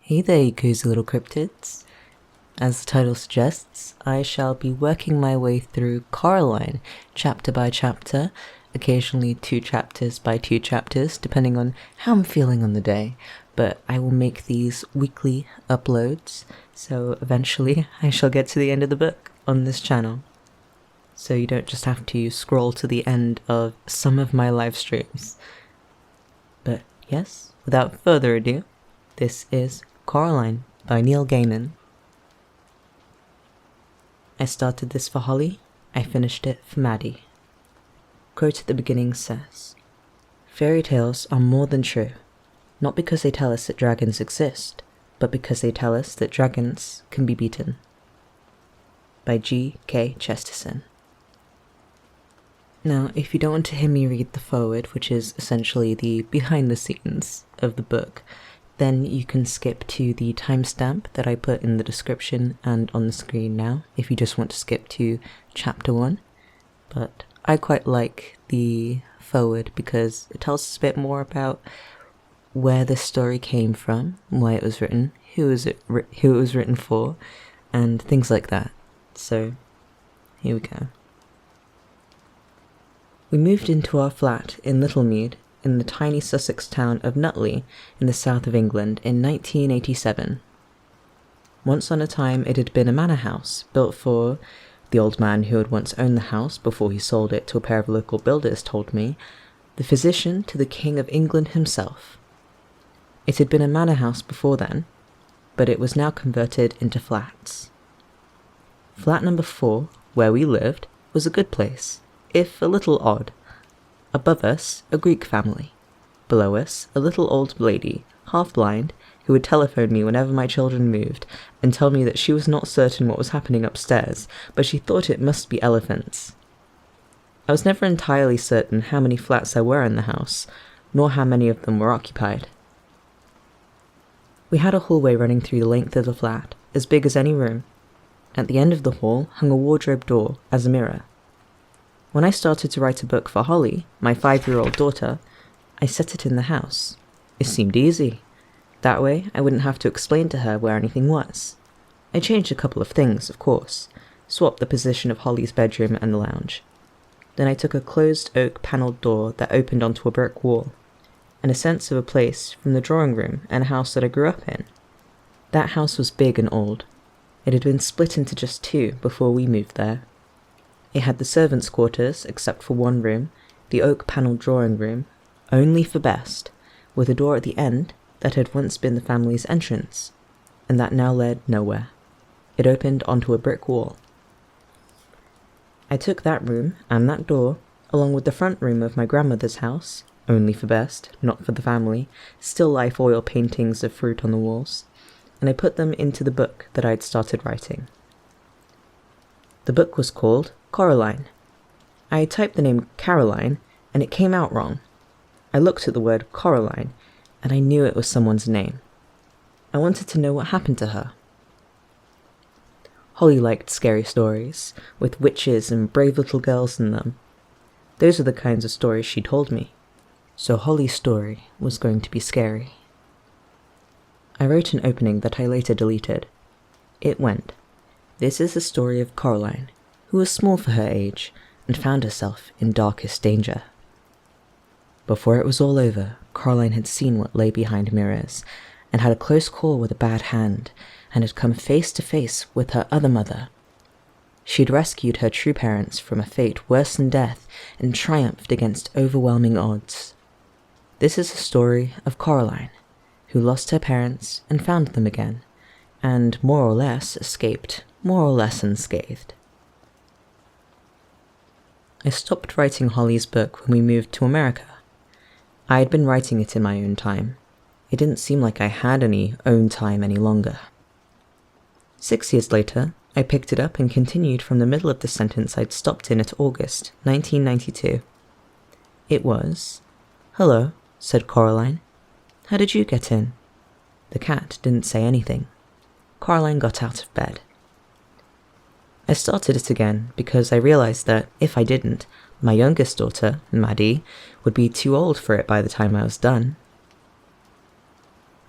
Hey there, you cozy little cryptids. As the title suggests, I shall be working my way through Coraline, chapter by chapter, occasionally 2 chapters by 2 chapters, depending on how I'm feeling on the day, but I will make these weekly uploads, so eventually I shall get to the end of the book on this channel. So you don't just have to scroll to the end of some of my live streams. But yes, without further ado, this is Coraline by Neil Gaiman. I started this for Holly, I finished it for Maddie. Quote at the beginning says, "Fairy tales are more than true, not because they tell us that dragons exist, but because they tell us that dragons can be beaten." By G.K. Chesterton. Now, if you don't want to hear me read the foreword, which is essentially the behind the scenes of the book, then you can skip to the timestamp that I put in the description and on the screen now, if you just want to skip to chapter 1. But I quite like the foreword because it tells us a bit more about where the story came from, why it was written, who it was written for, and things like that. So, here we go. We moved into our flat in Littlemead, in the tiny Sussex town of Nutley in the south of England in 1987. Once on a time it had been a manor house, built for, the old man who had once owned the house before he sold it to a pair of local builders told me, the physician to the King of England himself. It had been a manor house before then, but it was now converted into flats. Flat number 4, where we lived, was a good place, if a little odd. Above us, a Greek family. Below us, a little old lady, half-blind, who would telephone me whenever my children moved and tell me that she was not certain what was happening upstairs, but she thought it must be elephants. I was never entirely certain how many flats there were in the house, nor how many of them were occupied. We had a hallway running through the length of the flat, as big as any room. At the end of the hall hung a wardrobe door as a mirror. When I started to write a book for Holly, my 5-year-old daughter, I set it in the house. It seemed easy. That way, I wouldn't have to explain to her where anything was. I changed a couple of things, of course, swapped the position of Holly's bedroom and the lounge. Then I took a closed oak panelled door that opened onto a brick wall, and a sense of a place from the drawing room and a house that I grew up in. That house was big and old. It had been split into just 2 before we moved there. It had the servants' quarters, except for one room, the oak-panelled drawing room, only for best, with a door at the end that had once been the family's entrance, and that now led nowhere. It opened onto a brick wall. I took that room and that door, along with the front room of my grandmother's house, only for best, not for the family, still life oil paintings of fruit on the walls, and I put them into the book that I had started writing. The book was called Coraline. I typed the name Caroline, and it came out wrong. I looked at the word Coraline, and I knew it was someone's name. I wanted to know what happened to her. Holly liked scary stories, with witches and brave little girls in them. Those are the kinds of stories she told me. So Holly's story was going to be scary. I wrote an opening that I later deleted. It went, "This is the story of Coraline, who was small for her age and found herself in darkest danger." Before it was all over, Coraline had seen what lay behind mirrors, and had a close call with a bad hand, and had come face to face with her other mother. She had rescued her true parents from a fate worse than death, and triumphed against overwhelming odds. This is the story of Coraline, who lost her parents and found them again, and more or less escaped, more or less unscathed. I stopped writing Holly's book when we moved to America. I had been writing it in my own time. It didn't seem like I had any own time any longer. 6 years later, I picked it up and continued from the middle of the sentence I'd stopped in at August 1992. It was, "Hello," said Coraline. "How did you get in?" The cat didn't say anything. Coraline got out of bed. I started it again because I realized that, if I didn't, my youngest daughter, Maddie, would be too old for it by the time I was done.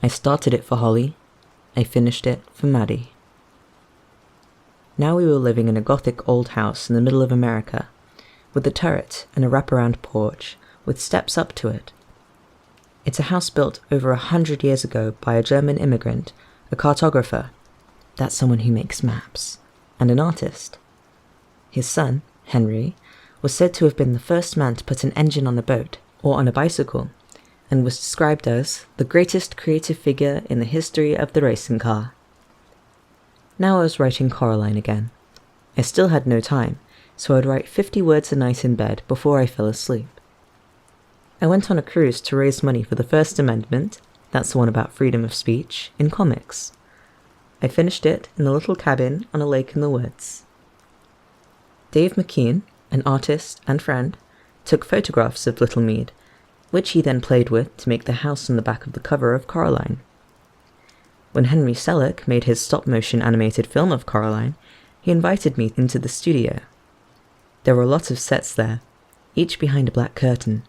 I started it for Holly, I finished it for Maddie. Now we were living in a Gothic old house in the middle of America, with a turret and a wraparound porch with steps up to it. It's a house built over 100 years ago by a German immigrant, a cartographer, that's someone who makes maps, and an artist. His son, Henry, was said to have been the first man to put an engine on a boat or on a bicycle, and was described as the greatest creative figure in the history of the racing car. Now I was writing Coraline again. I still had no time, so I'd write 50 words a night in bed before I fell asleep. I went on a cruise to raise money for the First Amendment, that's the one about freedom of speech, in comics. I finished it in a little cabin on a lake in the woods. Dave McKean, an artist and friend, took photographs of Little Mead, which he then played with to make the house on the back of the cover of Coraline. When Henry Selick made his stop-motion animated film of Coraline, he invited me into the studio. There were lots of sets there, each behind a black curtain.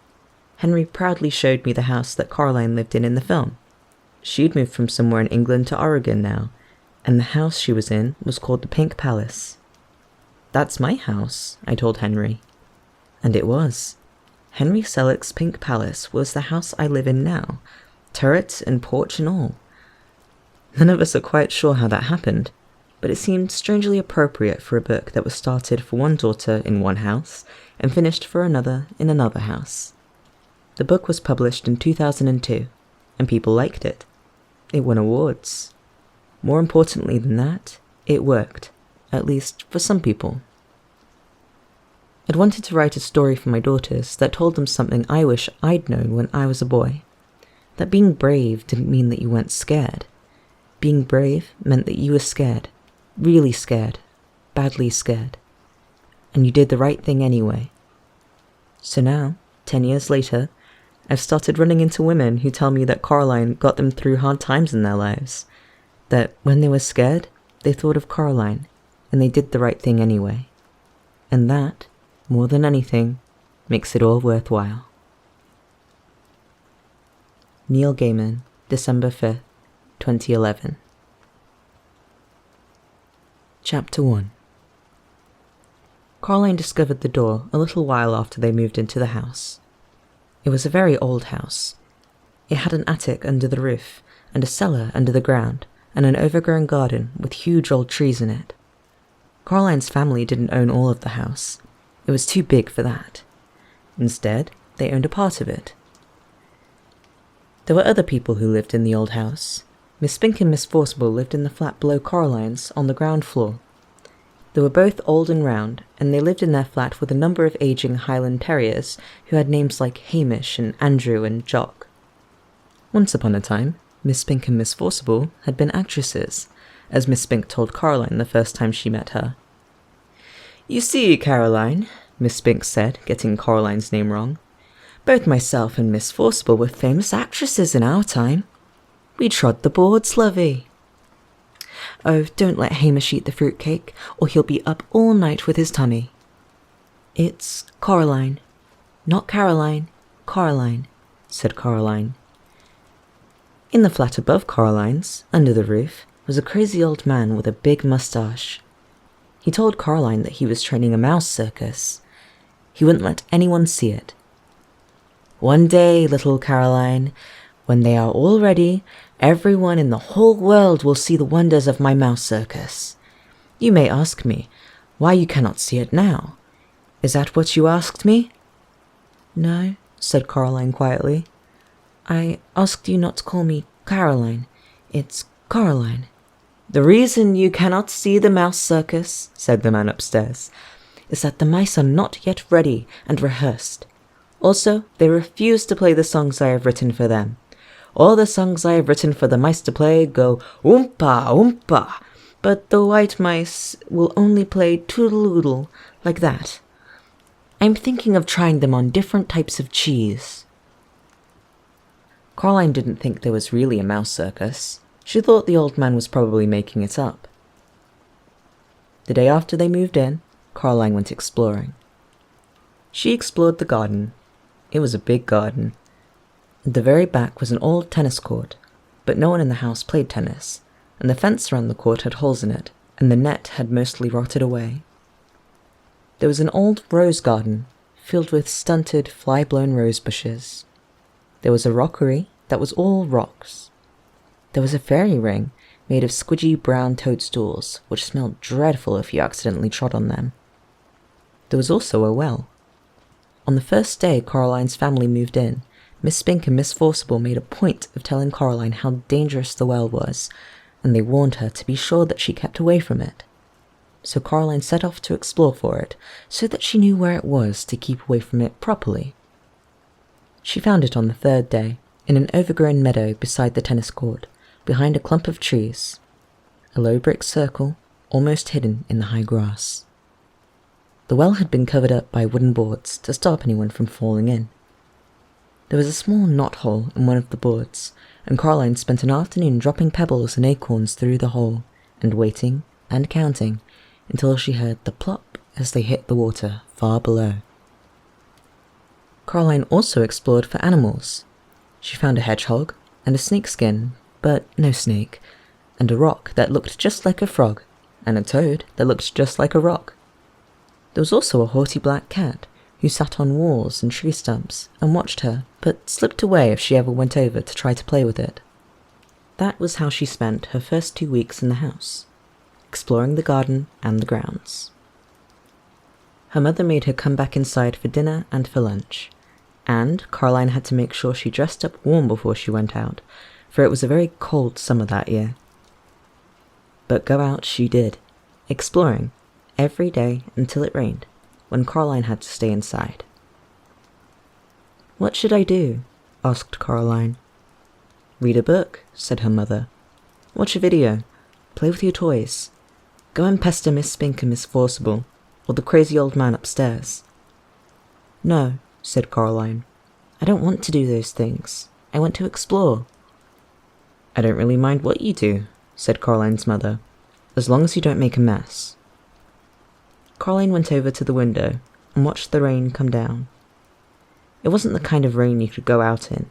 Henry proudly showed me the house that Coraline lived in the film. She'd moved from somewhere in England to Oregon now, and the house she was in was called the Pink Palace. "That's my house," I told Henry. And it was. Henry Selick's Pink Palace was the house I live in now, turret and porch and all. None of us are quite sure how that happened, but it seemed strangely appropriate for a book that was started for one daughter in one house and finished for another in another house. The book was published in 2002, and people liked it. It won awards. More importantly than that, it worked, at least for some people. I'd wanted to write a story for my daughters that told them something I wish I'd known when I was a boy. That being brave didn't mean that you weren't scared. Being brave meant that you were scared, really scared, badly scared. And you did the right thing anyway. So now, 10 years later, I've started running into women who tell me that Coraline got them through hard times in their lives. That when they were scared, they thought of Coraline, and they did the right thing anyway. And that, more than anything, makes it all worthwhile. Neil Gaiman, December 5th, 2011. Chapter 1. Coraline discovered the door a little while after they moved into the house. It was a very old house. It had an attic under the roof, and a cellar under the ground, and an overgrown garden with huge old trees in it. Coraline's family didn't own all of the house. It was too big for that. Instead, they owned a part of it. There were other people who lived in the old house. Miss Spink and Miss Forcible lived in the flat below Coraline's on the ground floor. They were both old and round, and they lived in their flat with a number of aging Highland terriers who had names like Hamish and Andrew and Jock. Once upon a time, Miss Spink and Miss Forcible had been actresses, as Miss Spink told Coraline the first time she met her. "You see, Caroline," Miss Spink said, getting Coraline's name wrong, "both myself and Miss Forcible were famous actresses in our time. We trod the boards, lovey." "Oh, don't let Hamish eat the fruitcake, or he'll be up all night with his tummy." "It's Coraline. Not Caroline, Coraline," said Coraline. In the flat above Coraline's, under the roof, was a crazy old man with a big moustache. He told Coraline that he was training a mouse circus. He wouldn't let anyone see it. "One day, little Caroline, when they are all ready, everyone in the whole world will see the wonders of my mouse circus. You may ask me why you cannot see it now. Is that what you asked me?" "No," said Coraline quietly. "I asked you not to call me Caroline. It's Coraline." "The reason you cannot see the mouse circus," said the man upstairs, "is that the mice are not yet ready and rehearsed. Also, they refuse to play the songs I have written for them. All the songs I have written for the mice to play go oompa oompa, but the white mice will only play toodle-oodle, like that. I'm thinking of trying them on different types of cheese." Coraline didn't think there was really a mouse circus. She thought the old man was probably making it up. The day after they moved in, Coraline went exploring. She explored the garden. It was a big garden. At the very back was an old tennis court, but no one in the house played tennis, and the fence around the court had holes in it, and the net had mostly rotted away. There was an old rose garden, filled with stunted, fly-blown rose bushes. There was a rockery that was all rocks. There was a fairy ring made of squidgy brown toadstools, which smelled dreadful if you accidentally trod on them. There was also a well. On the first day Coraline's family moved in, Miss Spink and Miss Forcible made a point of telling Coraline how dangerous the well was, and they warned her to be sure that she kept away from it. So Coraline set off to explore for it, so that she knew where it was to keep away from it properly. She found it on the third day, in an overgrown meadow beside the tennis court, behind a clump of trees. A low brick circle, almost hidden in the high grass. The well had been covered up by wooden boards to stop anyone from falling in. There was a small knothole in one of the boards, and Coraline spent an afternoon dropping pebbles and acorns through the hole, and waiting and counting until she heard the plop as they hit the water far below. Coraline also explored for animals. She found a hedgehog and a snakeskin, but no snake, and a rock that looked just like a frog, and a toad that looked just like a rock. There was also a haughty black cat who sat on walls and tree stumps and watched her, but slipped away if she ever went over to try to play with it. That was how she spent her first 2 weeks in the house, exploring the garden and the grounds. Her mother made her come back inside for dinner and for lunch, and Coraline had to make sure she dressed up warm before she went out, for it was a very cold summer that year. But go out she did, exploring, every day until it rained, when Coraline had to stay inside. "What should I do?" asked Coraline. "Read a book," said her mother. "Watch a video. Play with your toys. Go and pester Miss Spink and Miss Forcible, or the crazy old man upstairs." "No," said Coraline. "I don't want to do those things. I want to explore." "I don't really mind what you do," said Coraline's mother, "as long as you don't make a mess." Coraline went over to the window and watched the rain come down. It wasn't the kind of rain you could go out in.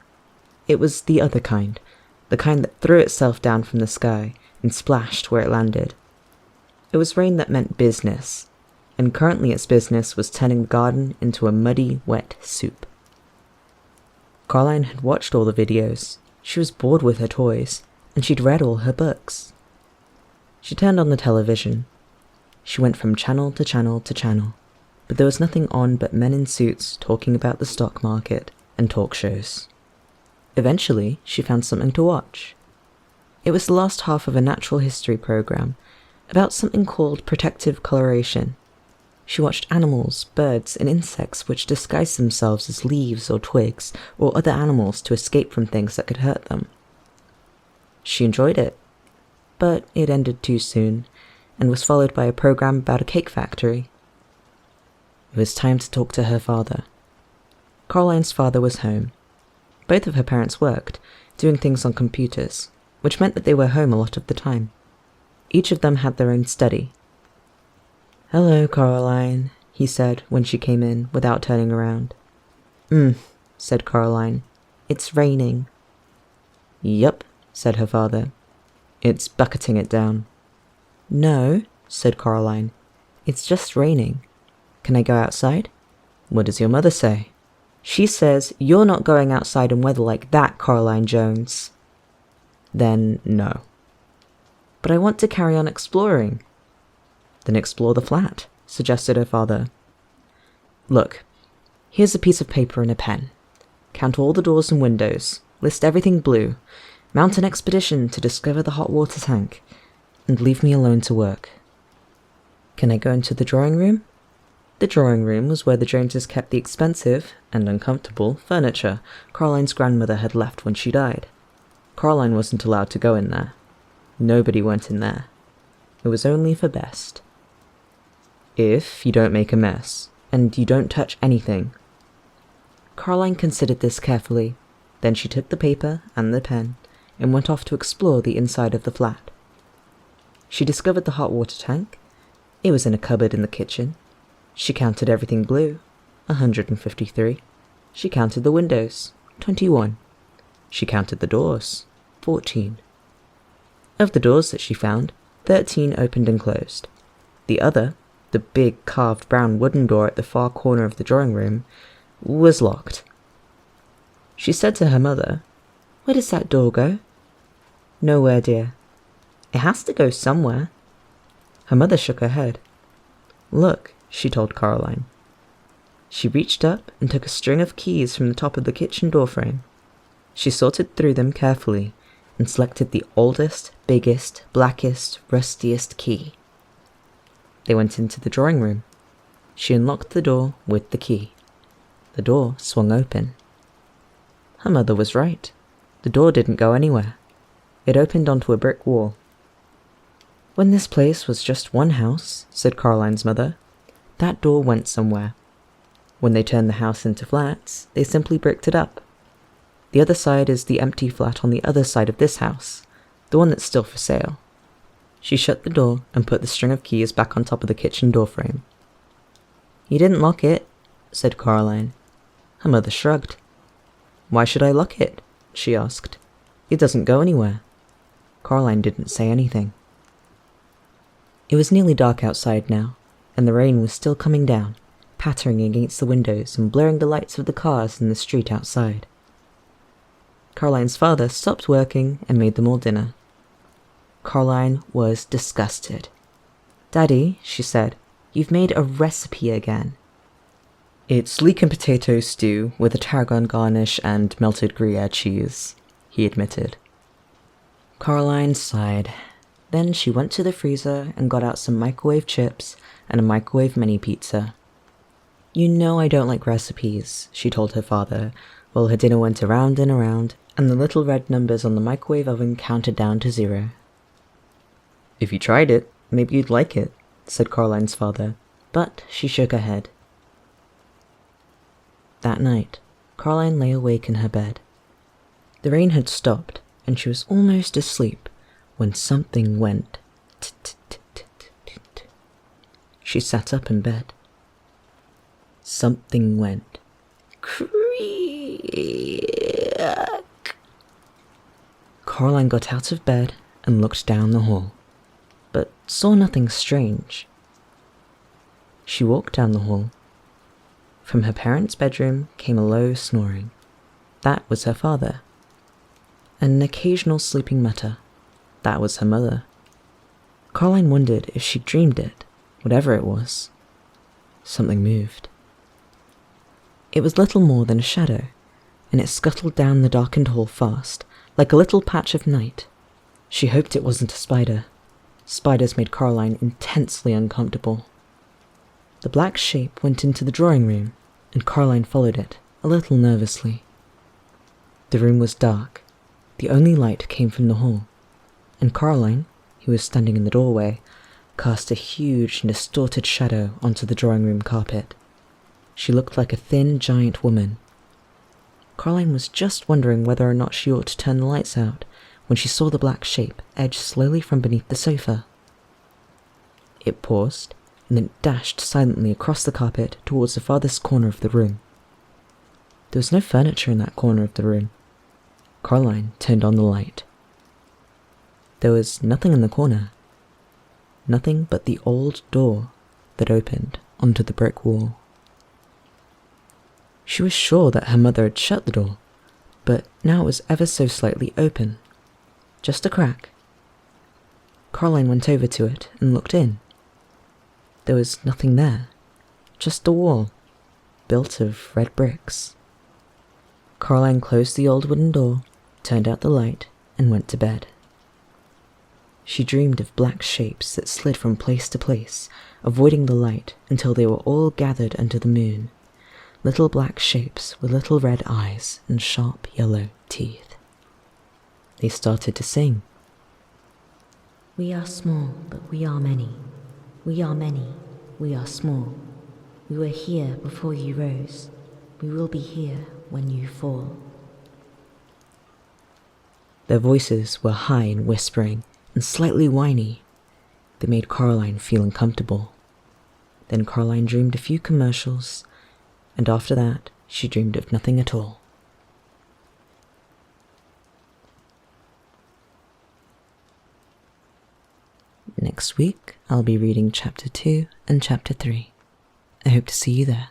It was the other kind, the kind that threw itself down from the sky and splashed where it landed. It was rain that meant business, and currently its business was turning the garden into a muddy, wet soup. Coraline had watched all the videos. She was bored with her toys, and she'd read all her books. She turned on the television. She went from channel to channel to channel, but there was nothing on but men in suits talking about the stock market and talk shows. Eventually, she found something to watch. It was the last half of a natural history program about something called protective coloration. She watched animals, birds, and insects which disguised themselves as leaves or twigs or other animals to escape from things that could hurt them. She enjoyed it, but it ended too soon, and was followed by a program about a cake factory. It was time to talk to her father. Coraline's father was home. Both of her parents worked, doing things on computers, which meant that they were home a lot of the time. Each of them had their own study. "Hello, Coraline," he said when she came in without turning around. Said Coraline. "It's raining." "Yup," said her father. "It's bucketing it down." "No," said Coraline. "It's just raining. Can I go outside?" "What does your mother say?" "She says you're not going outside in weather like that, Coraline Jones." "Then no." "But I want to carry on exploring." "Then explore the flat," suggested her father. "Look, here's a piece of paper and a pen. Count all the doors and windows, list everything blue, mount an expedition to discover the hot water tank, and leave me alone to work." "Can I go into the drawing room?" The drawing room was where the Joneses kept the expensive and uncomfortable furniture Coraline's grandmother had left when she died. Coraline wasn't allowed to go in there. Nobody went in there. It was only for best. "If you don't make a mess, and you don't touch anything." Coraline considered this carefully. Then she took the paper and the pen and went off to explore the inside of the flat. She discovered the hot water tank. It was in a cupboard in the kitchen. She counted everything blue, 153. She counted the windows, 21. She counted the doors, 14. Of the doors that she found, 13 opened and closed. The other, the big carved brown wooden door at the far corner of the drawing room, was locked. She said to her mother, "Where does that door go?" "Nowhere, dear." "It has to go somewhere." Her mother shook her head. "Look," she told Coraline. She reached up and took a string of keys from the top of the kitchen doorframe. She sorted through them carefully and selected the oldest, biggest, blackest, rustiest key. They went into the drawing room. She unlocked the door with the key. The door swung open. Her mother was right. The door didn't go anywhere. It opened onto a brick wall. "When this place was just one house," said Caroline's mother, "that door went somewhere. When they turned the house into flats, they simply bricked it up. The other side is the empty flat on the other side of this house, the one that's still for sale." She shut the door and put the string of keys back on top of the kitchen doorframe. "You didn't lock it," said Coraline. Her mother shrugged. "Why should I lock it?" she asked. "It doesn't go anywhere." Coraline didn't say anything. It was nearly dark outside now, and the rain was still coming down, pattering against the windows and blurring the lights of the cars in the street outside. Caroline's father stopped working and made them all dinner. Coraline was disgusted. "Daddy," she said, "you've made a recipe again." "It's leek and potato stew with a tarragon garnish and melted Gruyere cheese," he admitted. Coraline sighed. Then she went to the freezer and got out some microwave chips and a microwave mini pizza. "You know I don't like recipes," she told her father, while her dinner went around and around, and the little red numbers on the microwave oven counted down to 0. "If you tried it, maybe you'd like it," said Caroline's father, but she shook her head. That night, Coraline lay awake in her bed. The rain had stopped, and she was almost asleep when something went t-t-t-t-t-t. She sat up in bed. Something went creak. Coraline got out of bed and looked down the hall, but saw nothing strange. She walked down the hall. From her parents' bedroom came a low snoring. That was her father. And an occasional sleeping mutter. That was her mother. Coraline wondered if she dreamed it, whatever it was. Something moved. It was little more than a shadow, and it scuttled down the darkened hall fast, like a little patch of night. She hoped it wasn't a spider. Spiders made Coraline intensely uncomfortable. The black shape went into the drawing room, and Coraline followed it, a little nervously. The room was dark. The only light came from the hall, and Coraline, who was standing in the doorway, cast a huge and distorted shadow onto the drawing room carpet. She looked like a thin, giant woman. Coraline was just wondering whether or not she ought to turn the lights out when she saw the black shape edge slowly from beneath the sofa. It paused, and then dashed silently across the carpet towards the farthest corner of the room. There was no furniture in that corner of the room. Coraline turned on the light. There was nothing in the corner. Nothing but the old door that opened onto the brick wall. She was sure that her mother had shut the door, but now it was ever so slightly open. Just a crack. Coraline went over to it and looked in. There was nothing there, just a wall, built of red bricks. Coraline closed the old wooden door, turned out the light, and went to bed. She dreamed of black shapes that slid from place to place, avoiding the light until they were all gathered under the moon. Little black shapes with little red eyes and sharp yellow teeth. They started to sing. We are small, but we are many. We are many, we are small. We were here before you rose. We will be here when you fall. Their voices were high and whispering and slightly whiny. They made Coraline feel uncomfortable. Then Coraline dreamed a few commercials, and after that, she dreamed of nothing at all. Next week, I'll be reading Chapter 2 and Chapter 3. I hope to see you there.